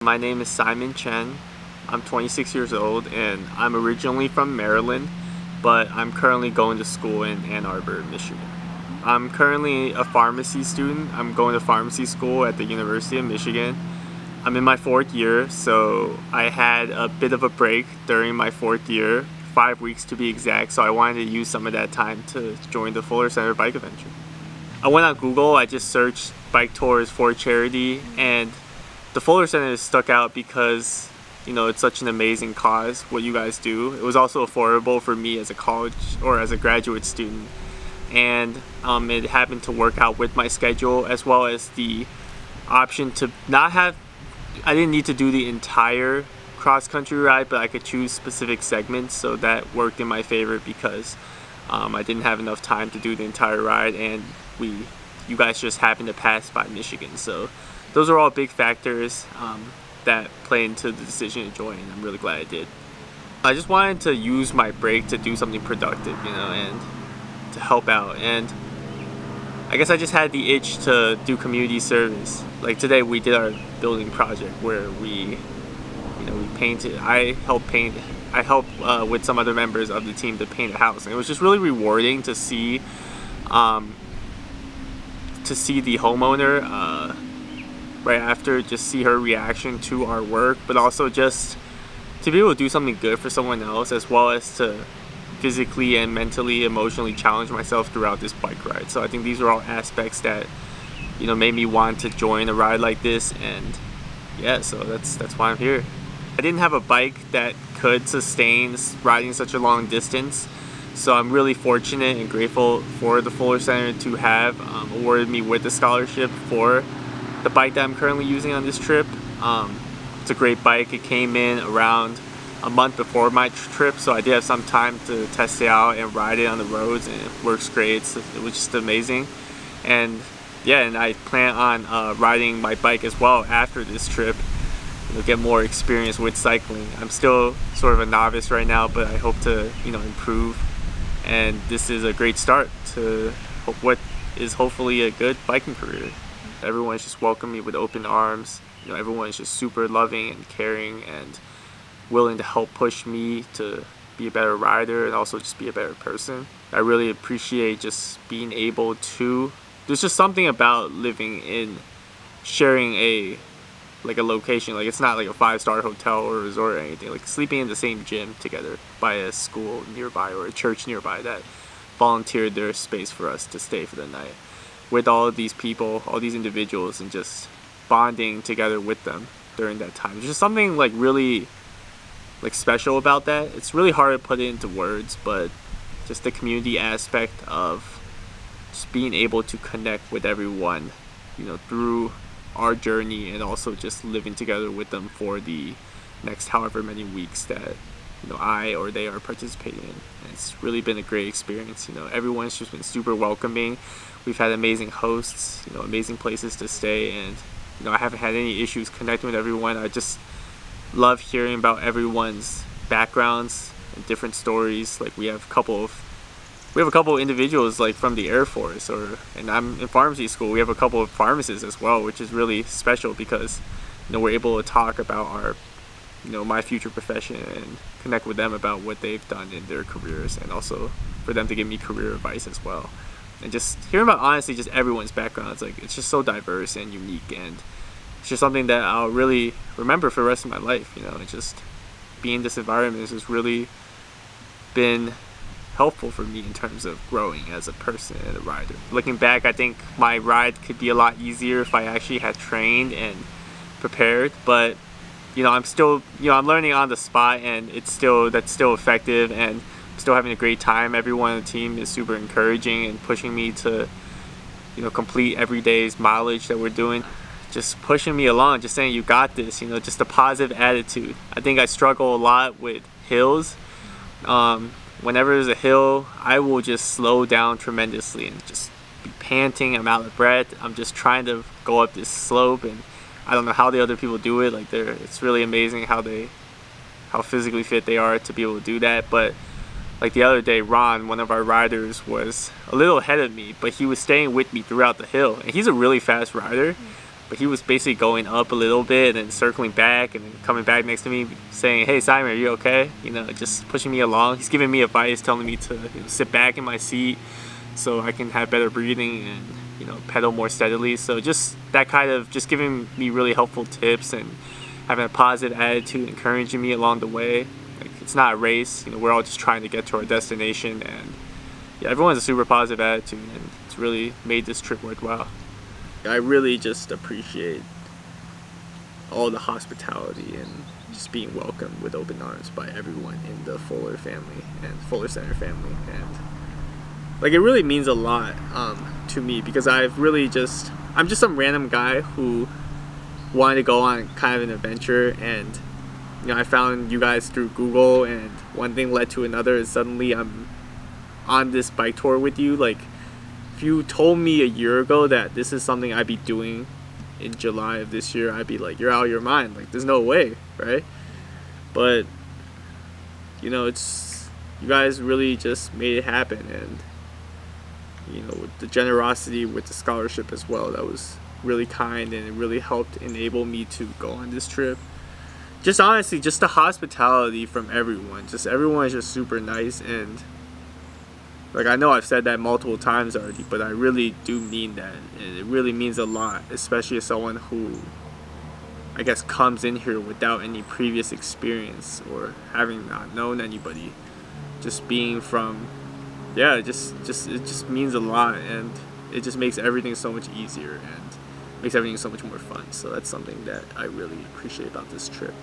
My name is Simon Chen. I'm 26 years old and I'm originally from Maryland, but I'm currently going to school in Ann Arbor, Michigan. I'm currently a pharmacy student. I'm going to pharmacy school at the University of Michigan. I'm in my 4th year, so I had a bit of a break during my 4th year, 5 weeks to be exact, so I wanted to use some of that time to join the Fuller Center bike adventure. I went on Google, I just searched bike tours for charity, and the Fuller Center stuck out because, it's such an amazing cause, what you guys do. It was also affordable for me as a college or as a graduate student. And it happened to work out with my schedule, as well as the option to I didn't need to do the entire cross-country ride, but I could choose specific segments, so that worked in my favor because I didn't have enough time to do the entire ride, and you guys just happened to pass by Michigan. So those are all big factors that play into the decision to join, and I'm really glad I did. I just wanted to use my break to do something productive, and to help out. And I guess I just had the itch to do community service. Like today we did our building project where we painted. I helped with some other members of the team to paint a house, and it was just really rewarding to see the homeowner right after, just see her reaction to our work, but also just to be able to do something good for someone else, as well as to physically and mentally, emotionally challenge myself throughout this bike ride. So I think these are all aspects that made me want to join a ride like this, and yeah, so that's why I'm here. I didn't have a bike that could sustain riding such a long distance, so I'm really fortunate and grateful for the Fuller Center to have awarded me with a scholarship for the bike that I'm currently using on this trip. It's a great bike. It came in around a month before my trip, so I did have some time to test it out and ride it on the roads, and it works great. It was just amazing. And yeah, and I plan on riding my bike as well after this trip, get more experience with cycling. I'm still sort of a novice right now, but I hope to improve, and this is a great start to what is hopefully a good biking career. Everyone's just welcomed me with open arms. Everyone's just super loving and caring and willing to help push me to be a better rider and also just be a better person. I really appreciate just being able to, there's just something about living in, sharing a location. Like, it's not like a 5-star hotel or resort or anything. Like sleeping in the same gym together by a school nearby or a church nearby that volunteered their space for us to stay for the night with all of these people, all these individuals, and just bonding together with them during that time. There's just something really special about that. It's really hard to put it into words, but just the community aspect of just being able to connect with everyone, through our journey, and also just living together with them for the next however many weeks that I or they are participating in. And it's really been a great experience. Everyone's just been super welcoming. We've had amazing hosts, amazing places to stay, and I haven't had any issues connecting with everyone. I just love hearing about everyone's backgrounds and different stories. Like we have a couple of individuals from the Air Force, and I'm in pharmacy school. We have a couple of pharmacists as well, which is really special because we're able to talk about our my future profession and connect with them about what they've done in their careers, and also for them to give me career advice as well. And just hearing about, honestly, just everyone's backgrounds, it's just so diverse and unique, and it's just something that I'll really remember for the rest of my life. And just being in this environment has just really been helpful for me in terms of growing as a person and a rider. Looking back, I think my ride could be a lot easier if I actually had trained and prepared, but I'm still, I'm learning on the spot, and that's still effective, and I'm still having a great time. Everyone on the team is super encouraging and pushing me to, complete every day's mileage that we're doing. Just pushing me along, just saying, you got this, just a positive attitude. I think I struggle a lot with hills. Whenever there's a hill, I will just slow down tremendously and just be panting. I'm out of breath. I'm just trying to go up this slope, and I don't know how the other people do it. It's really amazing how physically fit they are to be able to do that. But the other day, Ron, one of our riders, was a little ahead of me, but he was staying with me throughout the hill, and he's a really fast rider. but he was basically going up a little bit and then circling back and then coming back next to me saying, "Hey Simon, are you okay?" Just pushing me along. He's giving me advice, telling me to sit back in my seat so I can have better breathing and pedal more steadily. So just that kind of just giving me really helpful tips and having a positive attitude, encouraging me along the way. Like, it's not a race, we're all just trying to get to our destination, and yeah, everyone has a super positive attitude, and it's really made this trip worthwhile. I really just appreciate all the hospitality and just being welcomed with open arms by everyone in the Fuller family and Fuller Center family, and like, it really means a lot to me, because I'm just some random guy who wanted to go on kind of an adventure, and I found you guys through Google, and one thing led to another, and suddenly I'm on this bike tour with you. Like, if you told me a year ago that this is something I'd be doing in July of this year, I'd be like, you're out of your mind. Like, there's no way, right? But it's, you guys really just made it happen, and with the generosity with the scholarship as well, that was really kind, and it really helped enable me to go on this trip. Just honestly, just the hospitality from everyone, everyone is just super nice, and like, I know I've said that multiple times already, but I really do mean that, and it really means a lot, especially as someone who, I guess, comes in here without any previous experience or having not known anybody. Just being from, it just means a lot, and it just makes everything so much easier and makes everything so much more fun. So that's something that I really appreciate about this trip.